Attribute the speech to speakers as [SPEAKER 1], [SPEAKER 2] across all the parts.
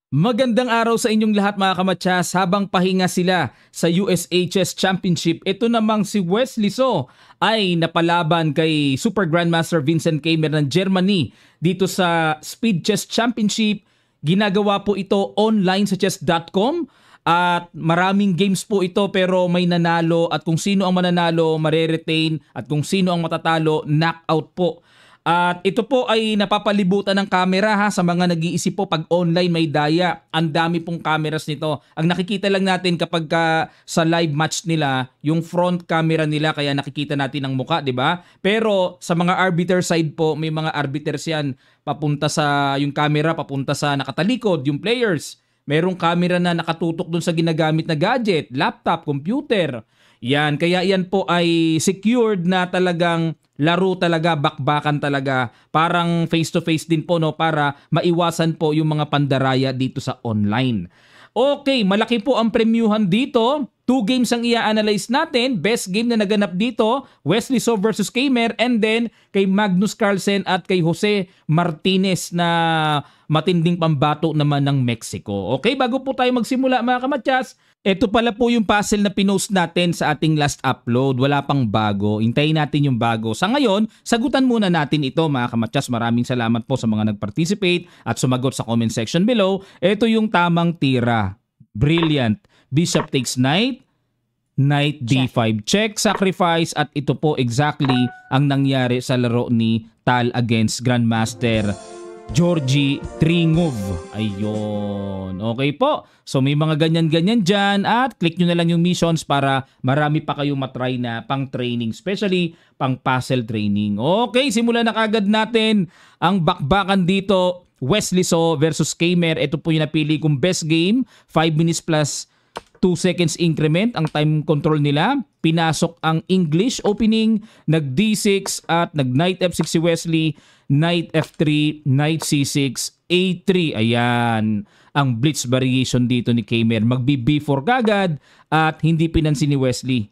[SPEAKER 1] Magandang araw sa inyong lahat mga kamatsas. Habang pahinga sila sa USHS Championship, ito namang si Wesley So ay napalaban kay Super Grandmaster Vincent Keimer ng Germany dito sa Speed Chess Championship. Ginagawa po ito online sa chess.com at maraming games po ito pero may nanalo at kung sino ang mananalo mare-retain at kung sino ang matatalo knockout po. At ito po ay napapalibutan ng camera sa mga nag-iisip po pag online may daya. Ang dami pong cameras nito. Ang nakikita lang natin kapag sa live match nila, yung front camera nila kaya nakikita natin ang muka, di ba? Pero sa mga arbiter side po, may mga arbiters yan papunta sa yung camera, papunta sa nakatalikod, yung players. Merong camera na nakatutok dun sa ginagamit na gadget, laptop, computer. Yan, kaya yan po ay secured na talagang laro talaga, bakbakan talaga. Parang face-to-face din po no para maiwasan po yung mga pandaraya dito sa online. Okay, malaki po ang premyuhan dito. 2 games ang i-analyze natin. Best game na naganap dito, Wesley So versus Keimer, and then kay Magnus Carlsen at kay Jose Martinez na matinding pambato naman ng Mexico. Okay, bago po tayo magsimula mga kamatsas, ito pala po yung puzzle na pinost natin sa ating last upload. Wala pang bago. Hintayin natin yung bago. Sa ngayon, sagutan muna natin ito mga kamatsas. Maraming salamat po sa mga nag-participate at sumagot sa comment section below. Ito yung tamang tira. Brilliant. Bishop takes knight, knight d5 check, sacrifice, at ito po exactly ang nangyari sa laro ni Tal against Grandmaster Georgi Tringov. Ayun. Okay po. So may mga ganyan-ganyan dyan at click nyo na lang yung missions para marami pa kayong matry na pang training, especially pang puzzle training. Okay, simulan na kagad natin ang bakbakan dito. Wesley So versus Keimer. Ito po yung napili kong best game. 5 minutes plus 2 seconds increment ang time control nila. Pinasok ang English opening, nag D6 at nag Knight F6 si Wesley, Knight F3, Knight C6, A3. Ayan, ang blitz variation dito ni Keimer. Magbi B4 kagad at hindi pinansin ni Wesley.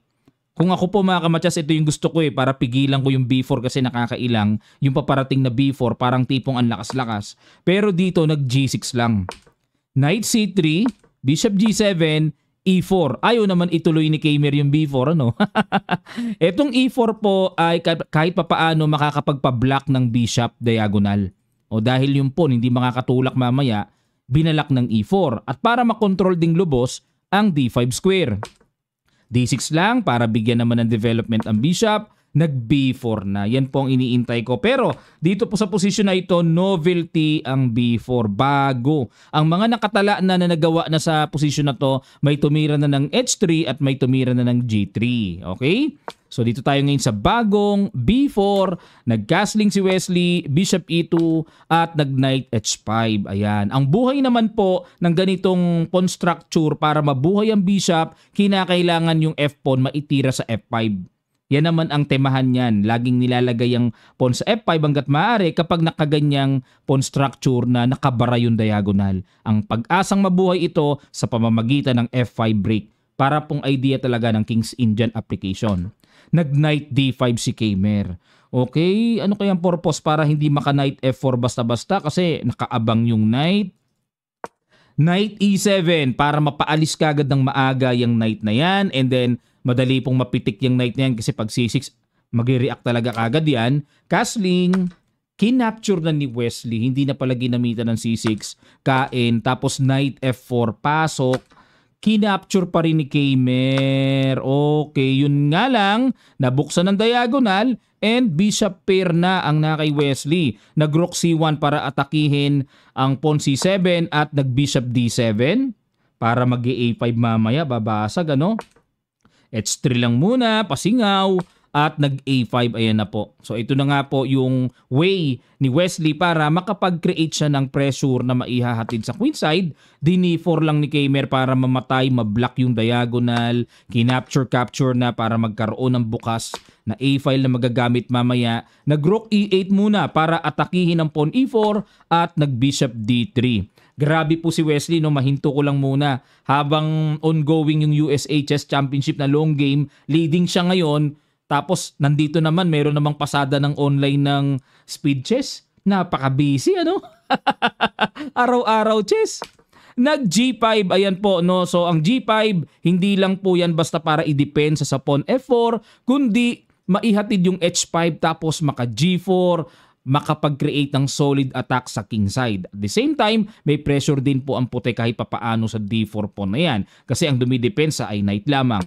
[SPEAKER 1] Kung ako po mga kamatsas, ito yung gusto ko para pigilan ko yung B4 kasi nakakailang. Yung paparating na B4 parang tipong ang lakas-lakas. Pero dito nag G6 lang. Knight C3, Bishop G7, E4. Ayaw naman ituloy ni Keimer yung B4, ano? Etong E4 po ay kahit papaano makakapagpa-block ng bishop diagonal. O dahil yung pawn hindi makakatulak mamaya, binalak ng E4. At para makontrol ding lubos, ang D5 square. D6 lang para bigyan naman ng development ang bishop. Nag B4 na. Yan po ang iniintay ko. Pero dito po sa posisyon na ito, novelty ang B4. Bago. Ang mga nakatala na nagawa na sa posisyon na to, may tumira na ng H3 at may tumira na ng G3. Okay? So dito tayo ngayon sa bagong B4. Nag-castling si Wesley, Bishop E2 at nag-Knight H5. Ayan. Ang buhay naman po ng ganitong pawn structure para mabuhay ang bishop, kinakailangan yung F-pawn maitira sa F5. Yan naman ang temahan niyan. Laging nilalagay ang pawn sa F5 hanggat maaari kapag nakaganyang pawn structure na nakabara yung diagonal. Ang pag-asang mabuhay ito sa pamamagitan ng F5 break. Para pong idea talaga ng King's Indian application. Nag-Knight D5 si Keimer. Okay, ano kayang purpose para hindi maka-Knight F4 basta-basta kasi nakaabang yung Knight. Knight E7 para mapaalis kagad ng maaga yung Knight na yan and then madali pong mapitik yung Knight na yan kasi pag C6 mag-react talaga kagad yan. Castling, kinapture na ni Wesley, hindi na pala ginamitan ng C6, kain, tapos Knight F4 pasok, kinapture pa rin ni Keimer. Okay, yun nga lang, nabuksan ng diagonal and bishop pair na ang nakay Wesley. Nag-rook C1 para atakihin ang pawn C7 at nag-bishop D7 para mag-A5 mamaya, babasag ano. H3 lang muna, pasingaw, at nag-A5, ayan na po. So ito na nga po yung way ni Wesley para makapag-create siya ng pressure na maihahatid sa queenside. Din-E4 lang ni Keimer para mamatay, mablock yung diagonal, kinapture-capture na para magkaroon ng bukas na A-file na magagamit mamaya. Nag-rook E8 muna para atakihin ang pawn E4 at nag-bishop D3. Grabe po si Wesley, no, mahinto ko lang muna. Habang ongoing yung USA Chess Championship na long game, leading siya ngayon. Tapos nandito naman, meron namang pasada ng online ng speed chess. Napaka-busy, ano? Araw-araw chess. Nag G5, ayan po, no. So ang G5, hindi lang po yan basta para i-depensa sa pawn F4, kundi maihatid yung H5 tapos maka G4, makapag-create ng solid attack sa king side. At the same time, may pressure din po ang puti kahit papaano sa D4 pawn na yan. Kasi ang dumidepensa ay knight lamang.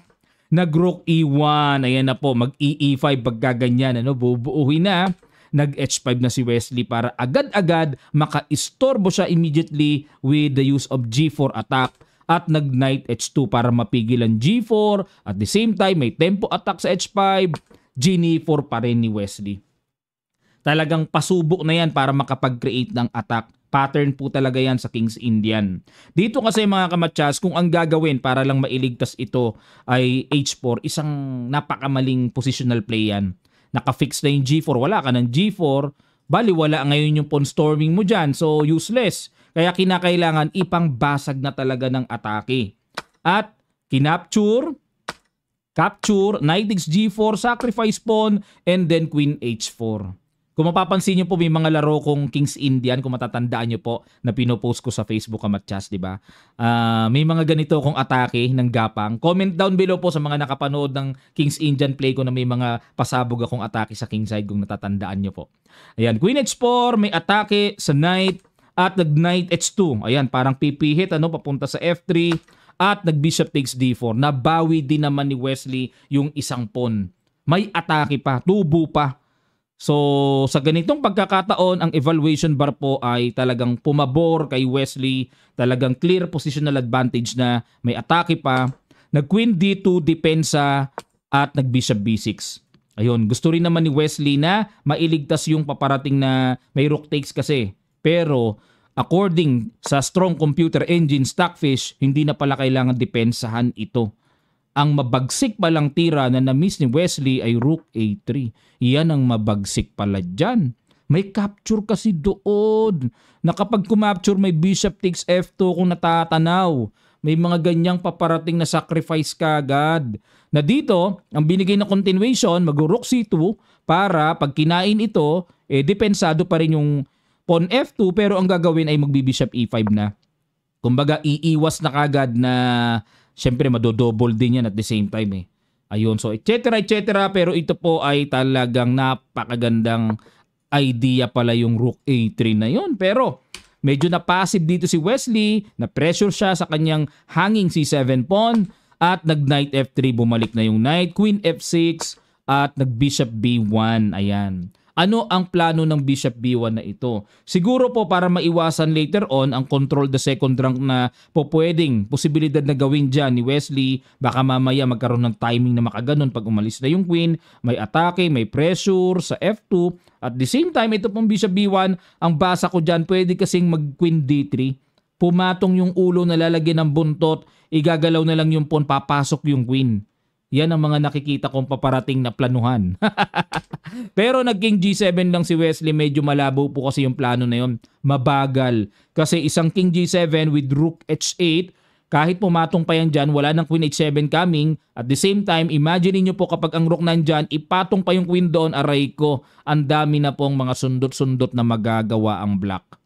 [SPEAKER 1] Nag-rook E1, ayan na po, mag-E5 pagkaganyan, ano, bubuuhin na. Nag-H5 na si Wesley para agad-agad maka-istorbo siya immediately with the use of G4 attack at nag-Knight H2 para mapigil ang G4. At the same time, may tempo attack sa H5, G4 pa rin ni Wesley. Talagang pasubok na yan para makapag-create ng attack. Pattern po talaga yan sa King's Indian. Dito kasi mga kamatsas, kung ang gagawin para lang mailigtas ito ay H4, isang napakamaling positional play yan. Naka-fix na yung G4, wala ka ng G4, bali wala ngayon yung pawn storming mo dyan, so useless. Kaya kinakailangan ipangbasag na talaga ng atake. At kinapture, capture, knight takes G4, sacrifice pawn, and then queen H4. Kung mapapansin nyo po, may mga laro kong King's Indian, kung matatandaan nyo po, na pinopost ko sa Facebook Kamatsas, di ba? May mga ganito kong atake ng gapang. Comment down below po sa mga nakapanood ng King's Indian play ko na may mga pasabog akong atake sa king side kung natatandaan nyo po. Ayan, Queen H4, may atake sa knight, at nag-knight H2. Ayan, parang pipihit, ano, papunta sa F3, at nag-bishop takes D4. Nabawi din naman ni Wesley yung isang pawn. May atake pa, tubo pa. So, sa ganitong pagkakataon, ang evaluation bar po ay talagang pumabor kay Wesley. Talagang clear positional advantage na may atake pa. Nag-queen D2, depensa, at nag-bishop B6. Ayun, gusto rin naman ni Wesley na mailigtas yung paparating na may rook takes kasi. Pero, according sa strong computer engine Stockfish, hindi na pala kailangan depensahan ito. Ang mabagsik palang tira na na-miss ni Wesley ay rook A3. Iyan ang mabagsik pala dyan. May capture kasi doon. Na kapag kumapture may bishop takes F2 kung natatanaw. May mga ganyang paparating na sacrifice kagad. Na dito, ang binigay na continuation, mag-rook C2 para pag kinain ito, depensado pa rin yung pawn F2 pero ang gagawin ay magbi-bishop E5 na. Kumbaga, iiwas na kagad na siyempre, madodouble din yan at the same time eh. Ayun, so etc. Pero ito po ay talagang napakagandang idea pala yung rook A3 na yun. Pero medyo na passive dito si Wesley, na pressure siya sa kanyang hanging C7 pawn at nag-knight F3, bumalik na yung knight, queen F6 at nag-bishop B1. Ayan. Ano ang plano ng bishop B1 na ito? Siguro po para maiwasan later on ang control the second rank na po pwedeng posibilidad na gawin dyan ni Wesley. Baka mamaya magkaroon ng timing na makaganon pag umalis na yung queen. May atake, may pressure sa F2. At the same time, ito pong bishop B1, ang basa ko dyan, pwede kasing mag-queen D3. Pumatong yung ulo na lalagyan ng buntot, igagalaw na lang yung pawn, papasok yung queen. Yan ang mga nakikita kong paparating na planuhan. Pero nag-king G7 lang si Wesley, medyo malabo po kasi yung plano na yun. Mabagal. Kasi isang king G7 with rook H8, kahit pumatong pa yan dyan, wala ng queen H7 coming. At the same time, imagine niyo po kapag ang rook nandyan, ipatong pa yung queen doon, aray ko, ang dami na pong mga sundot-sundot na magagawa ang black.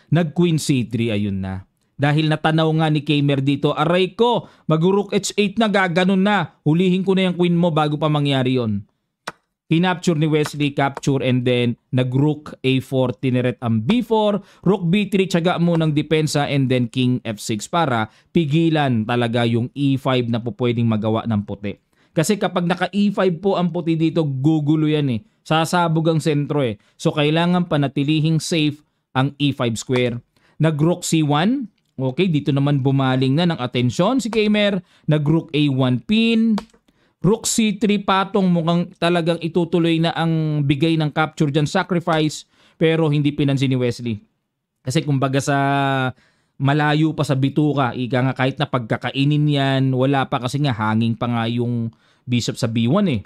[SPEAKER 1] Nag-queen C3, ayun na. Dahil natanaw nga ni Kamer dito, aray ko, mag-rook H8 na, gaganon na. Hulihin ko na yung queen mo bago pa mangyari yon. Kinapture ni Wesley, capture, and then nag-rook A4, tineret ang B4, rook B3, tiyaga mo ng depensa, and then king F6 para pigilan talaga yung E5 na po pwedeng magawa ng puti. Kasi kapag naka E5 po ang puti dito, gugulo yan eh. Sasabog ang sentro eh. So kailangan panatilihing safe ang E5 square. Nag-rook C1. Okay, dito naman bumaling na ng atensyon si Kamer. Nag-rook A1 pin. Rook C3 patong, mukhang talagang itutuloy na ang bigay ng capture dyan, sacrifice. Pero hindi pinansin ni Wesley. Kasi kumbaga sa malayo pa sa bituka, ika nga kahit na pagkakainin yan, wala pa kasi nga hanging pa nga yung bishop sa B1 eh.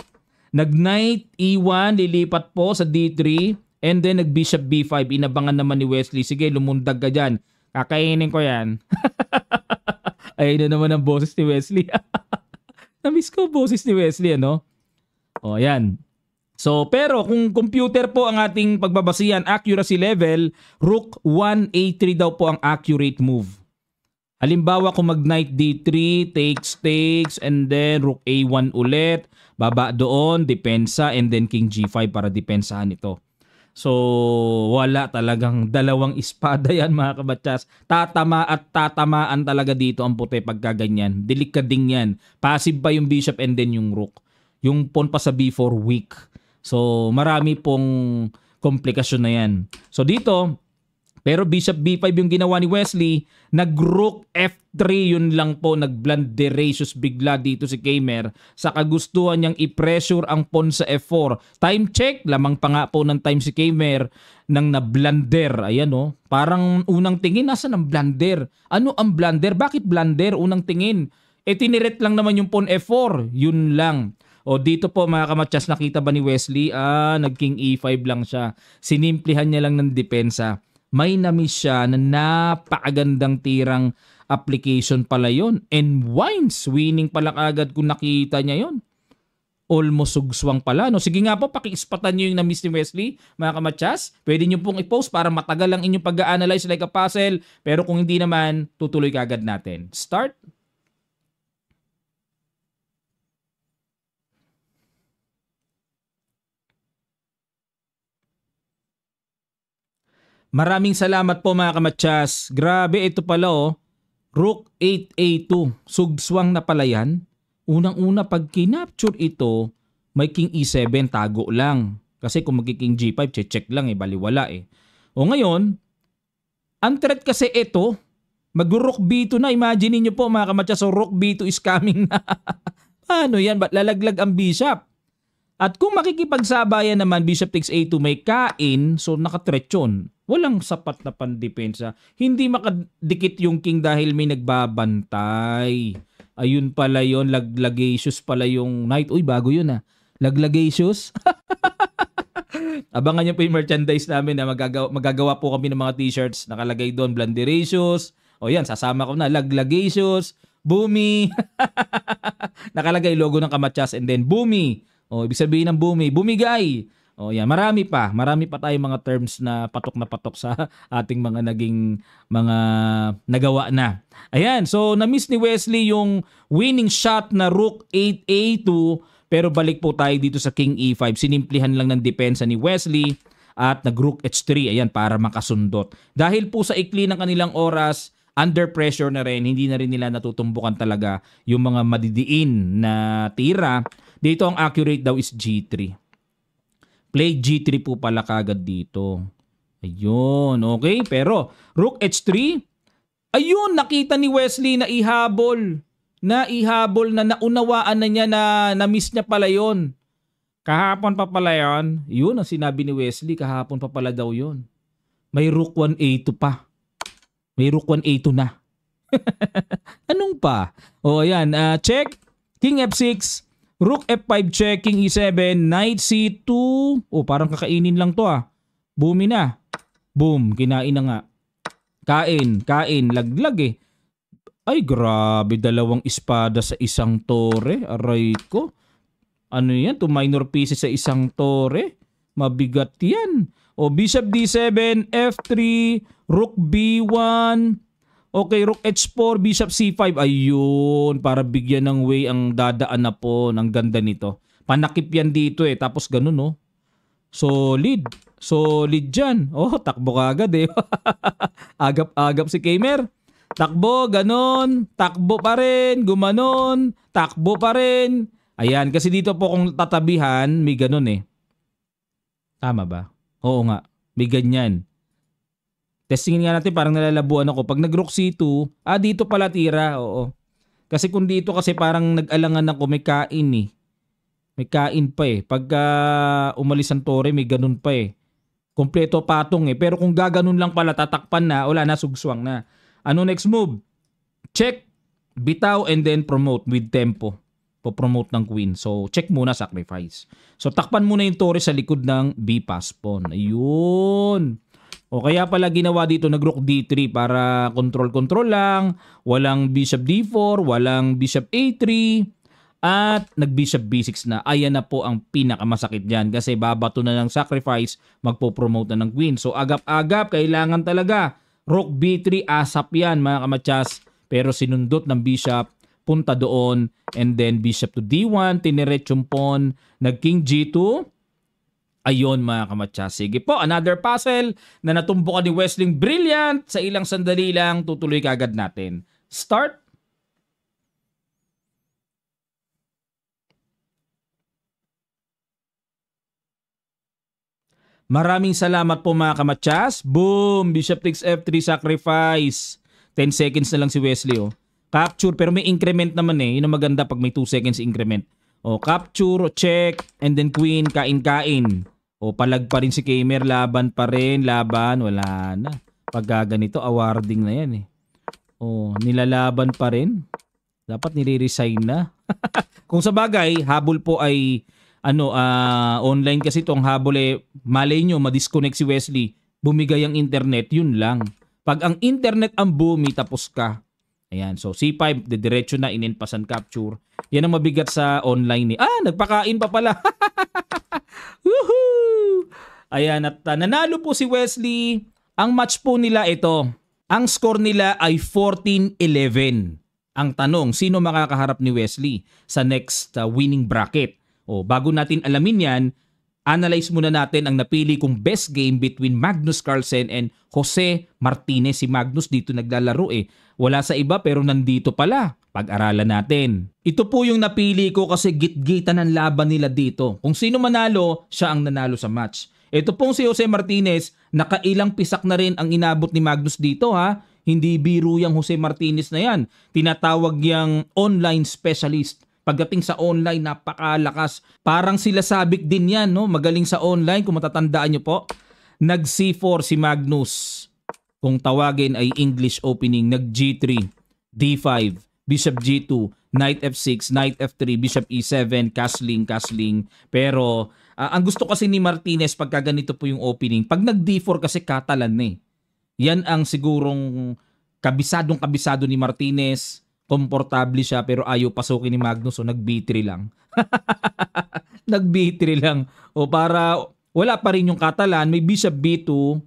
[SPEAKER 1] Nag-knight E1, lilipat po sa D3. And then nag-bishop B5, inabangan naman ni Wesley. Sige, lumundag ka dyan. Kakainin ko yan. Ayun na naman ang boses ni Wesley. Na-miss ko boses ni Wesley, ano? O, yan. So, pero kung computer po ang ating pagbabasihan, accuracy level, rook 1 A3 daw po ang accurate move. Halimbawa kung mag knight d3, takes, and then rook a1 ulit, baba doon, depensa, and then king g5 para depensahan ito. So, wala talagang dalawang espada yan mga kabatyas. Tatama at tatamaan talaga dito ang puti pagka ganyan. Delikading yan. Passive pa yung bishop and then yung rook. Yung pawn pa sa b4 weak. So, marami pong komplikasyon na yan. So, dito, pero bishop b5 yung ginawa ni Wesley, nag-rook f3, yun lang po, nag-blunderacious bigla dito si Kaymer sa kagustuhan niyang i-pressure ang pawn sa f4. Time check, lamang pa nga po ng time si Kaymer nang na-blunder. Ayan o, parang unang tingin, nasa ng blunder? Ano ang blunder? Bakit blunder? Unang tingin. Tiniret lang naman yung pawn f4, yun lang. O dito po mga kamatyas, nakita ba ni Wesley? Nag-king e5 lang siya. Sinimplihan niya lang ng depensa. May na-miss siya na napakagandang tirang application pala yun. And wines, winning pala agad kung nakita niya yon. Almost sugswang pala. No? Sige nga po, paki-spatan niyo yung na-miss ni Wesley, mga kamatyas. Pwede niyo pong i-post para matagal lang inyong pag-a-analyze like a puzzle. Pero kung hindi naman, tutuloy kagad natin. Start. Maraming salamat po mga kamatyas. Grabe, ito pala oh. Rook 8a2. Sugswang na pala yan. Unang-una pag kinapture ito, may king e7, tago lang. Kasi kung magki-king g5, check lang baliwala O ngayon, ang threat kasi ito, mag-rook b2 na. Imagine niyo po mga kamatyas, so rook b2 is coming na. Paano yan? Ba't lalaglag ang bishop? At kung makikipagsabayan naman, bishop takes a2, may kain, so naka-threat yun. Walang sapat na pandepensa. Hindi makadikit yung king dahil may nagbabantay. Ayun pala yun, laglagacious pala yung knight. Uy, bago yun Laglagacious. Abangan nyo po yung merchandise namin na magagawa po kami ng mga t-shirts. Nakalagay doon, blunderacious. O yan, sasama ko na, laglagacious, boomy. Nakalagay logo ng kamatyas and then boomy. O, ibig sabihin ng boomy, bumigay. O yan, marami pa tayong mga terms na patok sa ating mga naging mga nagawa na. Ayan, so na-miss ni Wesley yung winning shot na rook 8a2 pero balik po tayo dito sa king e5. Sinimplihan lang ng depensa ni Wesley at nag-rook h3, ayan, para makasundot. Dahil po sa ikli ng kanilang oras, under pressure na rin, hindi na rin nila natutumbukan talaga yung mga madidiin na tira. Dito ang accurate daw is g3. Play G3 po pala kagad dito. Ayun, okay. Pero rook H3, ayun, nakita ni Wesley na ihabol. Na naunawaan na niya na na-miss niya pala yon. Kahapon pa pala yon. Yun ang sinabi ni Wesley, kahapon pa pala daw yon. May rook 1A2 pa. May rook 1A2 na. Anong pa? O ayan, check. King F6. Rook F5 check, king E7, knight C2. Oh, parang kakainin lang to Boomy na. Boom, kinain na nga. Kain, laglag Ay, grabe, dalawang espada sa isang tore. Aray ko. Ano yan? 2 minor pieces sa isang tore. Mabigat yan. O, bishop D7, F3, rook B1. Okay, rook h4, bishop c5. Ayun, para bigyan ng way ang dadaan na po ng ganda nito. Panakip yan dito tapos ganun Solid. Solid dyan. Oh, takbo ka agad Agap-agap si Kaymer. Takbo, ganun. Takbo pa rin. Gumanon. Takbo pa rin. Ayan, kasi dito po kung tatabihan, may ganun Tama ba? Oo nga. May ganyan. Testingin nga natin, parang nalalabuan ako. Pag nag-rook c2, dito pala tira. Oo. Kasi kung dito kasi parang nag-alangan ako, may kain May kain pa Pagka umalis ang tore, may ganun pa Kompleto patong Pero kung gaganon lang pala, tatakpan na, wala na, sugswang na. Ano next move? Check, bitaw, and then promote with tempo. Po-promote ng queen. So, check muna, sacrifice. So, takpan muna yung tore sa likod ng b-pass pawn. Ayun. O kaya pala ginawa dito nag-rook d3 para control lang, walang bishop d4, walang bishop a3, at nag-bishop b6 na. Ayan na po ang pinakamasakit dyan kasi babato na ng sacrifice, magpo-promote na ng queen. So agap-agap, kailangan talaga rook b3, asap yan mga kamatyas. pero sinundot ng bishop, punta doon, and then bishop to d1, tiniretsong pawn, nag-king g2. Ayun mga kamatsa. Sige po, another puzzle na natumbukan ni Wesley. Brilliant! Sa ilang sandali lang, tutuloy kagad natin. Start. Maraming salamat po mga kamatsas. Boom! Bishop takes f3, sacrifice. 10 seconds na lang si Wesley. Oh. Capture, pero may increment naman eh. Yun ang maganda pag may 2 seconds increment. O, capture, check, and then queen, kain-kain. O, palag pa rin si Kamer, laban pa rin, laban, wala na. Pag ganito, awarding na yan eh. O, nilalaban pa rin. Dapat nire-resign na. Kung sa bagay, habol po ay, online kasi itong habol eh, malay nyo, madisconnect si Wesley, bumigay ang internet, yun lang. Pag ang internet ang bumi, tapos ka. Ayan, so C5, diretso na, inenpasan capture. Yan ang mabigat sa online eh. Nagpakain pa pala. Woohoo! Ayan, at nanalo po si Wesley. Ang match po nila ito. Ang score nila ay 14-11. Ang tanong, sino makakaharap ni Wesley sa next winning bracket? O, bago natin alamin yan, analyze muna natin ang napili kong best game between Magnus Carlsen and Jose Martinez. Si Magnus dito naglalaro eh. Wala sa iba pero nandito pala. Pag-aralan natin. Ito po yung napili ko kasi git-gitan ng laban nila dito. Kung sino manalo, siya ang nanalo sa match. Ito pong si Jose Martinez, nakailang pisak na rin ang inabot ni Magnus dito ha. Hindi biro yung Jose Martinez na yan. Tinatawag yung online specialist. Pagdating sa online, napakalakas. Parang sila sabik din yan, no? Magaling sa online, kung matatandaan nyo po. Nag C4 si Magnus. Kung tawagin ay English opening, nag G3, D5, Bishop G2, Knight F6, Knight F3, Bishop E7, castling. Pero ang gusto kasi ni Martinez pagka ganito po yung opening, pag nag D4 kasi katalan na eh. Yan ang sigurong kabisado ni Martinez. Komportable siya pero ayaw pasukin ni Magnus, so nag B3 lang. Nag B3 lang. O para wala pa rin yung katalan, may Bishop B2,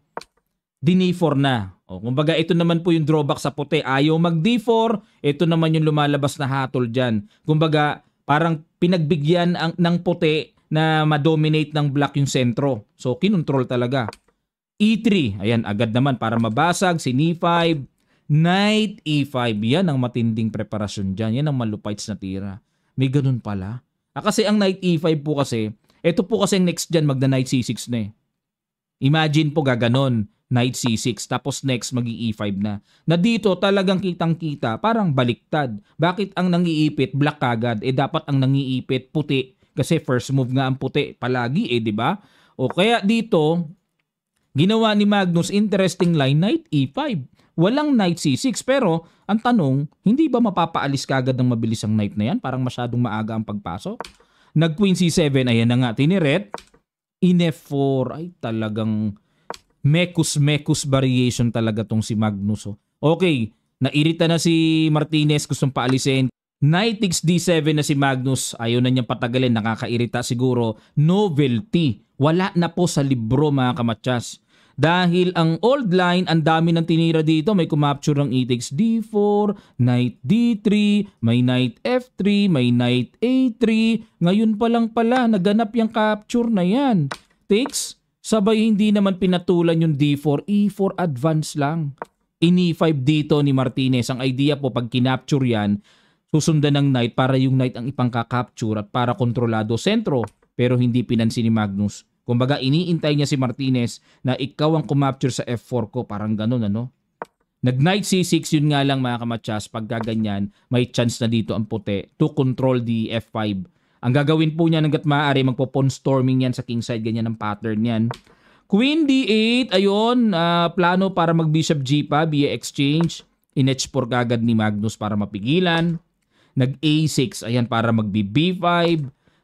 [SPEAKER 1] D4 na. O, kumbaga ito naman po yung drawback sa puti. Ayaw mag D4, ito naman yung lumalabas na hatol dyan. Kumbaga parang pinagbigyan ng puti na ma-dominate ng black yung sentro. So kinontrol talaga. E3, ayan agad naman para mabasag. Si E5, Knight E5. Yan ang matinding preparasyon dyan. Yan ang malupites na tira. May ganun pala. Kasi ang Knight E5 po kasi, ito po kasi next dyan magda Knight C6 na eh. Imagine po gaganon. Knight C6, tapos next mag-E5 na. Na dito talagang kitang-kita, parang baliktad. Bakit ang nangiipit black kagad? Dapat ang nangiipit puti kasi first move nga ang puti palagi di ba? O kaya dito ginawa ni Magnus interesting line, Knight E5. Walang Knight C6 pero ang tanong, hindi ba mapapaalis kagad ng mabilis ang knight na yan? Parang masyadong maaga ang pagpasok. Nag Queen C7, ayan na nga tiniret. In F4 ay talagang mekus variation talaga tong si Magnus. Okay, nairita na si Martinez, gustong paalisin. Knight takes D7 na si Magnus, ayaw na niyang patagalin, nakakairita siguro. Novelty, wala na po sa libro mga kamatsas. Dahil ang old line, ang dami ng tinira dito, may kumapture ng E takes D4, Knight D3, may Knight F3, may Knight A3. Ngayon pa lang pala, naganap yung capture na yan. Takes, sabay hindi naman pinatulan yung D4, E4 advance lang. In E5 dito ni Martinez. Ang idea po pag kinapture yan, susundan ng knight para yung knight ang ipangka-capture at para kontrolado sentro. Pero hindi pinansin ni Magnus. Kumbaga iniintay niya si Martinez na ikaw ang kumapture sa F4 ko. Parang ganun ano. Nag-Knight C6 yun nga lang mga kamatsas. Pagka ganyan, may chance na dito ang puti to control the F5. Ang gagawin po niya hanggat maaari, magpo-pawn storming yan sa king side. Ganyan ang pattern yan. Queen D8, ayun, plano para mag-Bishop G pa via exchange. In-H4 kagad ni Magnus para mapigilan. Nag-A6, ayan, para mag-B5.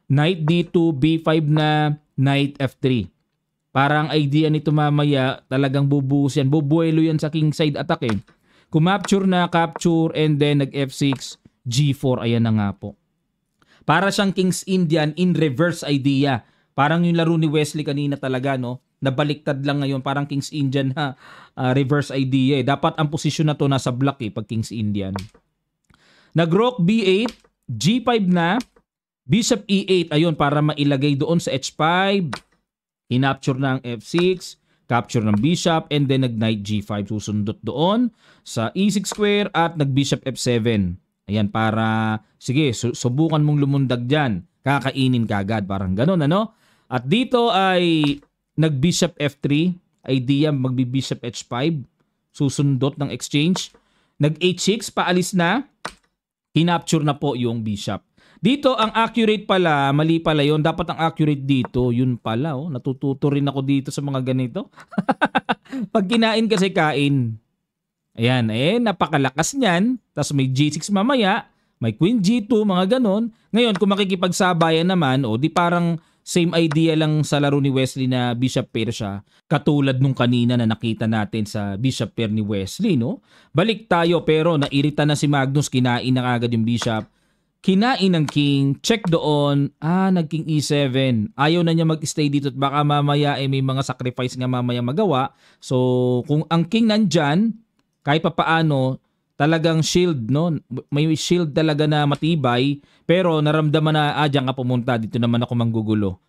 [SPEAKER 1] Knight D2, B5 na, Knight F3. Parang idea nito mamaya, talagang bubuhos yan. Bubuelo yan sa king side attack eh. Kumapture na, capture, and then nag-F6, G4, ayan na nga po. Para siyang King's Indian in reverse idea. Parang yung laro ni Wesley kanina talaga, no? Nabaliktad lang ngayon, parang King's Indian na reverse idea eh. Dapat ang posisyon na to nasa black eh, pag King's Indian. Nag-rook B8, G5 na, Bishop E8, ayun, para mailagay doon sa H5. Kinapture na ang F6, capture ng Bishop, and then nag-Knight G5. Susundot doon sa E6 square at nag-Bishop F7. Ayan, para, sige, subukan mong lumundag dyan. Kakainin ka agad, parang ganun, ano? At dito ay nag-Bishop F3, idea magbi-Bishop H5, susundot ng exchange. Nag-H6, paalis na, kinapture na po yung Bishop. Dito, ang accurate pala, mali pala yun. Dapat ang accurate dito, yun pala. Oh. Natututo rin ako dito sa mga ganito. Pag kinain kasi kain. Ayan, napakalakas niyan. Tapos may G6 mamaya, may Queen G2, mga ganon. Ngayon, kung makikipagsabayan naman, di parang same idea lang sa laro ni Wesley na Bishop pair siya. Katulad nung kanina na nakita natin sa Bishop pair ni Wesley, no? Balik tayo, pero nairita na si Magnus, kinain na agad yung Bishop. Kinain ng King, check doon, nag-King E7. Ayaw na niya mag-stay dito at baka mamaya may mga sacrifice nga mamaya magawa. So, kung ang King nandyan, kahit pa paano, talagang shield, no? May shield talaga na matibay, pero naramdaman na, diyan ka pumunta, dito naman ako manggugulo.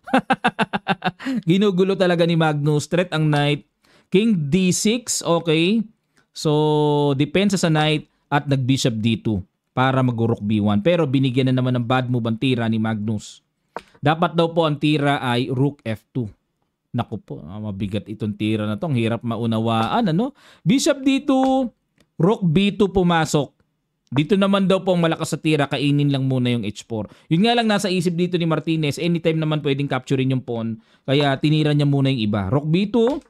[SPEAKER 1] Ginugulo talaga ni Magnus. Threat ang Knight. King D6, okay. So, depensa sa Knight at nag-Bishop D2 para mag-Rook B1. Pero binigyan na naman ng bad move ang tira ni Magnus. Dapat daw po ang tira ay Rook F2. Naku po, mabigat itong tira na to. Ang hirap maunawaan, ano? Bishop D2, Rook B2 pumasok. Dito naman daw po ang malakas sa tira, kainin lang muna yung H4. Yun nga lang nasa isip dito ni Martinez, anytime naman pwedeng capturein yung pawn, kaya tinira niya muna yung iba. Rook B2,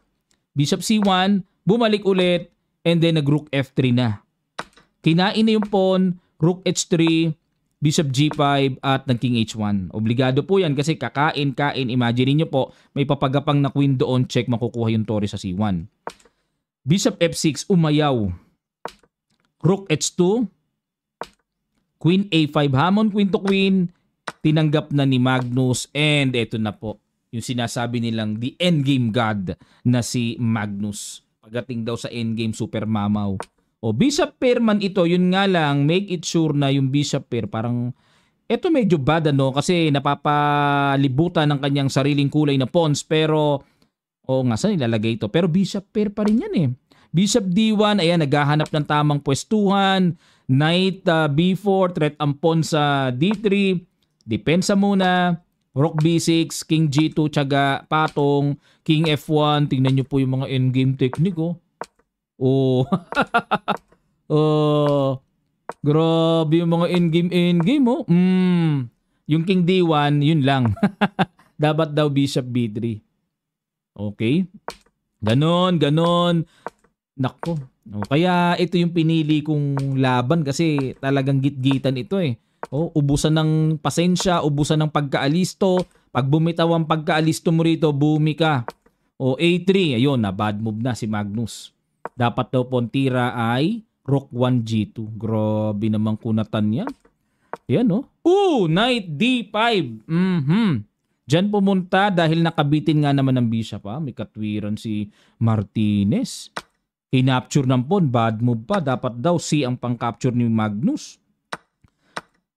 [SPEAKER 1] Bishop C1, bumalik ulit, and then nag-Rook F3 na. Kinain na yung pawn, Rook H3, Bishop G5, at nag-King H1. Obligado po yan kasi kakain. Imagine niyo po, may papagapang na queen doon, check, makukuha yung torre sa C1. Bishop F6, umayaw. Rook H2, Queen A5, hamon queen to queen, tinanggap na ni Magnus, and eto na po, yung sinasabi nilang the endgame god na si Magnus. Pagdating daw sa endgame, super mamaw. O Bishop pair man ito, yun nga lang, make it sure na yung Bishop pair, parang, eto medyo bad ano, kasi napapalibutan ng kanyang sariling kulay na pawns, pero, nga saan ilalagay ito? Pero Bishop pair pa rin yan eh. Bishop D1, ayan, naghahanap ng tamang pwestuhan. Knight B4, threat ang pawn sa D3. Depensa muna. Rook B6, King G2, tiyaga, patong. King F1, tingnan nyo po yung mga endgame technique, oh. Grabe yung mga endgame, oh. Yung King D1, yun lang. Dapat daw Bishop B3. Okay? Ganon. Nako. Kaya ito yung pinili kong laban kasi talagang gitgitan ito eh. Ubusan ng pasensya, ubusan ng pagkaalisto. Pag bumitaw ang pagkaalisto mo rito, bumi ka. A3, ayun na, bad move na si Magnus. Dapat daw po ang tira ay Rook 1 G2. Grabe naman kunatan yan. Yan Knight D5. Diyan pumunta dahil nakabitin nga naman ng Bishop. May katwiran si Martinez. Kinapture ng pawn, bad move pa. Dapat daw C ang pang-capture ni Magnus.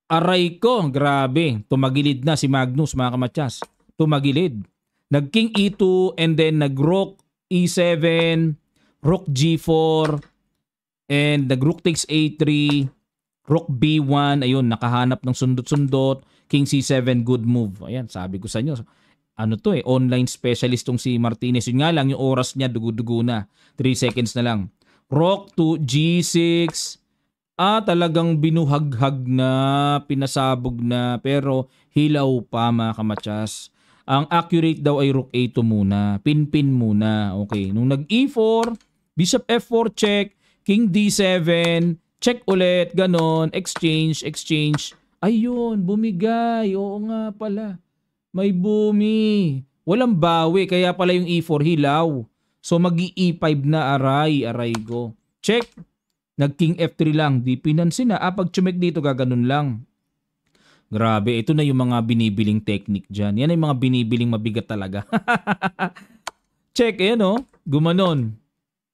[SPEAKER 1] Aray ko, grabe. Tumagilid na si Magnus, mga kamatsas. Tumagilid. Nag-King E2 and then nag-Rook E7, Rook G4, and nag-Rook takes A3, Rook B1. Ayun, nakahanap ng sundot-sundot. King C7, good move. Ayan, sabi ko sa inyo. Online specialist tong si Martinez. Yun nga lang, yung oras niya, dugo-dugo na. 3 seconds na lang. Rook to G6. Talagang binuhaghag na, pinasabog na, pero hilaw pa mga kamatsas. Ang accurate daw ay Rook A2 muna. Pin-pin muna. Okay. Nung nag-E4, Bishop F4 check, King D7, check ulit, ganon, exchange. Ayun, bumigay. Oo nga pala. May bumi. Walang bawi. Kaya pala yung E4 hilaw. So mag-E5 na aray go. Check. Nag-King F3 lang. Di pinansin na. Pag chumek dito gaganon lang. Grabe. Ito na yung mga binibiling technique dyan. Yan ay mga binibiling mabigat talaga. Check, ayan o. Gumanon.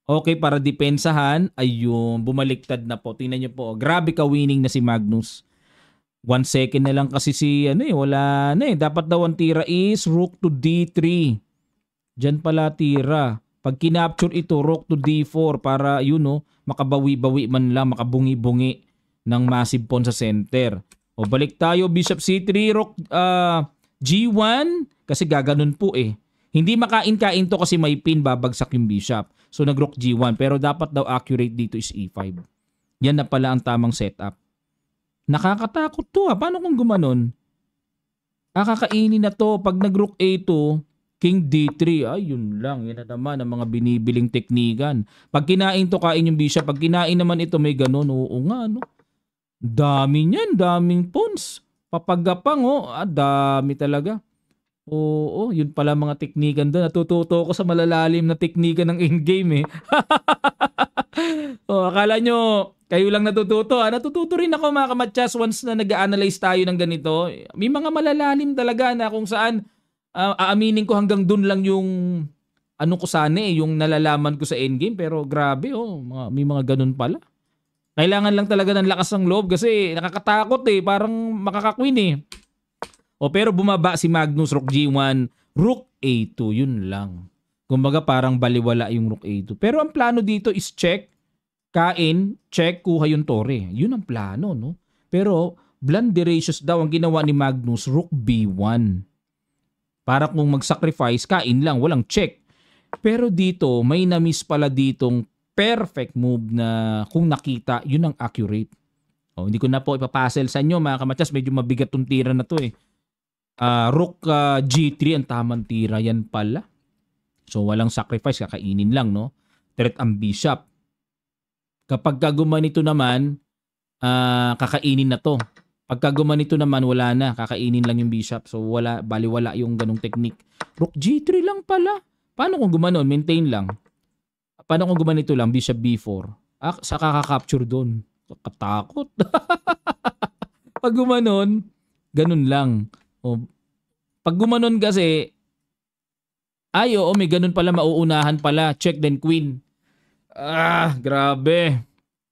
[SPEAKER 1] Okay, para depensahan. Ayun, bumaliktad na po. Tingnan nyo po. Grabe ka winning na si Magnus. 1 second na lang kasi si wala na eh. Dapat daw ang tira is rook to d3. Diyan pala tira. Pag kinapture ito, rook to d4 para makabawi-bawi man lang, makabungi-bungi ng massive pawn sa center. O balik tayo, bishop c3, rook g1 kasi gaganon po eh. Hindi makain-kain to kasi may pin, babagsak yung bishop. So nag-rook g1 pero dapat daw accurate dito is e5. Yan na pala ang tamang setup. Nakakatakot to Paano kung gumanon? Kakainin na to. Pag nag-rook a2, king d3. Yun lang. Yan na naman ang mga binibiling teknikan. Pag kinain to, kain yung bishop. Pag kinain naman ito, may ganon. Oo nga, Dami niyan. Daming pawns. Papagapang, dami talaga. Oo, yun pala mga teknikan doon. Natututo ko sa malalalim na teknika ng in-game eh. Akala nyo, kayo lang natututo. Natututo rin ako mga kamatsas once na nag-analyze tayo ng ganito. May mga malalalim talaga na kung saan aaminin ko hanggang dun lang yung ko sana yung nalalaman ko sa endgame. Pero grabe, may mga ganun pala. Kailangan lang talaga ng lakas ng loob kasi nakakatakot eh. Parang makakakwin eh. Pero bumaba si Magnus, rook g1, rook a2, yun lang. Kumbaga parang baliwala yung rook a2. Pero ang plano dito is check, kain, check, kuha yung tore. Yun ang plano, Pero blunderacious daw ang ginawa ni Magnus, rook b1. Para kung mag-sacrifice, kain lang, walang check. Pero dito, may na-miss pala ditong perfect move na kung nakita, yun ang accurate. Hindi ko na po ipapuzzle sa inyo mga kamatsas, medyo mabigat tong tira na to eh. Rook g3 ang tamang tira yan pala. So walang sacrifice, kakainin lang Threat ang bishop. Kapag gumanito naman, kakainin na to. Pagka gumanito naman, wala na, kakainin lang yung bishop. So baliwala yung ganong technique. Rook g3 lang pala. Paano kung gumanon? Maintain lang. Paano kung gumanito lang? Bishop b4. Sa kakakapture doon. Katakot. Pag gumanon, ganun lang. Pag gumanon kasi, may ganun pala, mauunahan pala. Check then queen. Grabe.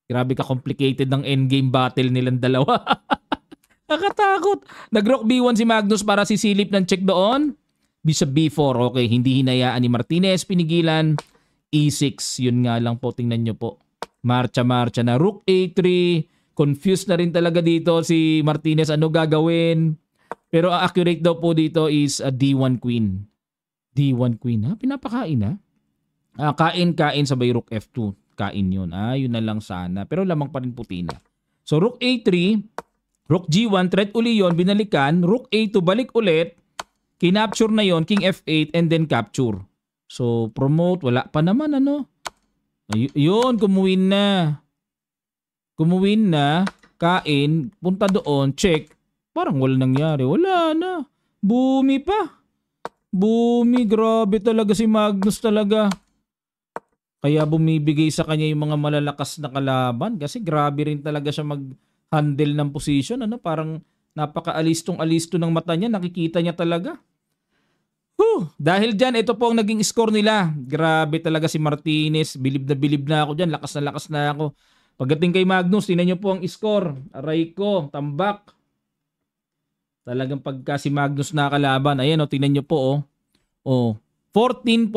[SPEAKER 1] Grabe ka-complicated ng endgame battle nilang dalawa. Nakatakot. Nag-rook b1 si Magnus para sisilip ng check doon. Bishop b4. Okay, hindi hinayaan ni Martinez. Pinigilan. e6. Yun nga lang po. Tingnan nyo po. Marcha na. Rook a3. Confused na rin talaga dito si Martinez. Ano gagawin? Pero ang accurate daw po dito is a d1 queen. D1 queen. Pinapakain kain sabay rook f2. Kain yun. Yun na lang sana. Pero lamang pa rin puti na. So rook a3. Rook g1. Threat uli yun. Binalikan. Rook a2. Balik ulit. Kinapture na yon, king f8 and then capture. So promote. Wala pa naman Yun. Kumuwin na. Kain. Punta doon. Check. Parang wala nangyari. Wala na. Bumi pa. Grabe talaga si Magnus talaga. Kaya bumibigay sa kanya yung mga malalakas na kalaban. Kasi grabe rin talaga siya mag-handle ng position. Parang napaka-alisto ng mata niya. Nakikita niya talaga. Dahil dyan, ito po ang naging score nila. Grabe talaga si Martinez. Bilib na ako dyan. Lakas na ako. Pagdating kay Magnus, tingnan niyo po ang score. Aray ko, tambak. Talagang pagka si Magnus nakalaban. Ayan tingnan niyo po 14.5,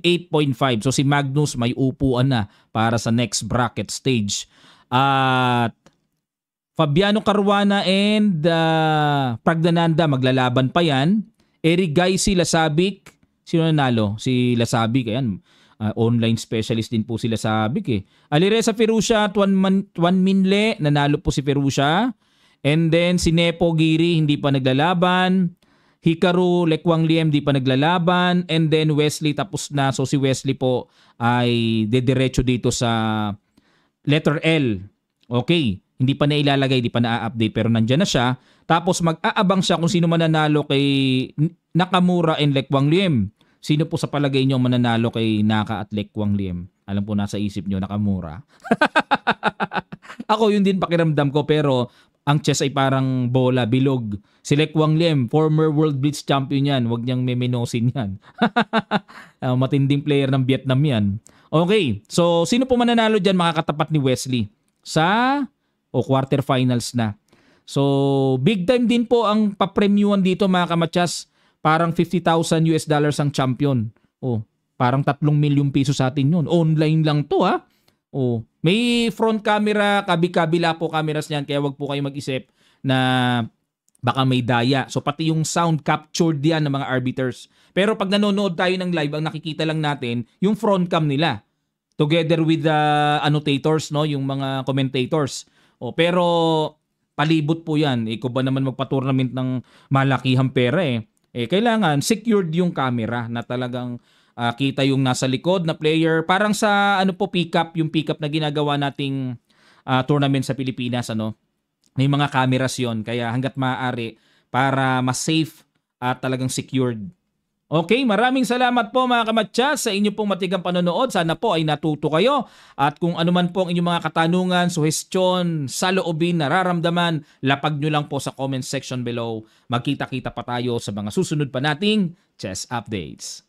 [SPEAKER 1] 8.5. So si Magnus may upuan na para sa next bracket stage. At Fabiano Caruana and Pragdananda maglalaban pa yan. Eric Gaisi, Lasabic. Sino nanalo? Si Lasabic. Ayan. Online specialist din po si Lasabic eh. Alireza Ferrucia, Tuan Minle. Nanalo po si Ferrucia. And then si Nepo Giri hindi pa naglalaban. Hikaru Lekwang Liem hindi pa naglalaban. And then Wesley tapos na. So si Wesley po ay dediretso dito sa letter L. Okay. Hindi pa na ilalagay, hindi pa na-update pero nandyan na siya. Tapos mag-aabang siya kung sino mananalo kay Nakamura and Lekwang Liem. Sino po sa palagay nyo mananalo kay Naka at Lekwang Liem? Alam po nasa isip nyo, Nakamura. Ako yun din pakiramdam ko pero ang chess ay parang bola, bilog. Si Lek Wang Liem, former World Blitz champion yan. Huwag niyang memenosin yan. Matinding player ng Vietnam yan. Okay, so sino po mananalo dyan makakatapat ni Wesley sa quarterfinals na. So big time din po ang papremyuhan dito mga kamatsas. Parang $50,000 ang champion. Parang 3 milyong piso sa atin yun. Online lang to ha. May front camera, kabi-kabila po cameras niyan, kaya wag po kayo mag-isip na baka may daya. So pati yung sound captured yan ng mga arbiters. Pero pag nanonood tayo ng live, ang nakikita lang natin yung front cam nila together with the annotators, no, yung mga commentators. Pero palibot po yan. Ikaw ba naman magpa-tournament ng malakihang pera kailangan secured yung camera na talagang kita yung nasa likod na player. Parang sa yung pick-up na ginagawa nating tournament sa Pilipinas, may mga cameras yon, kaya hanggat maaari para mas safe at talagang secured. Okay, maraming salamat po mga kamatsas sa inyo pong matigang panonood. Sana po ay natuto kayo, at kung ano man po ang inyong mga katanungan, suhestyon, saloobin, nararamdaman, lapag nyo lang po sa comment section below. Magkita-kita pa tayo sa mga susunod pa nating chess updates.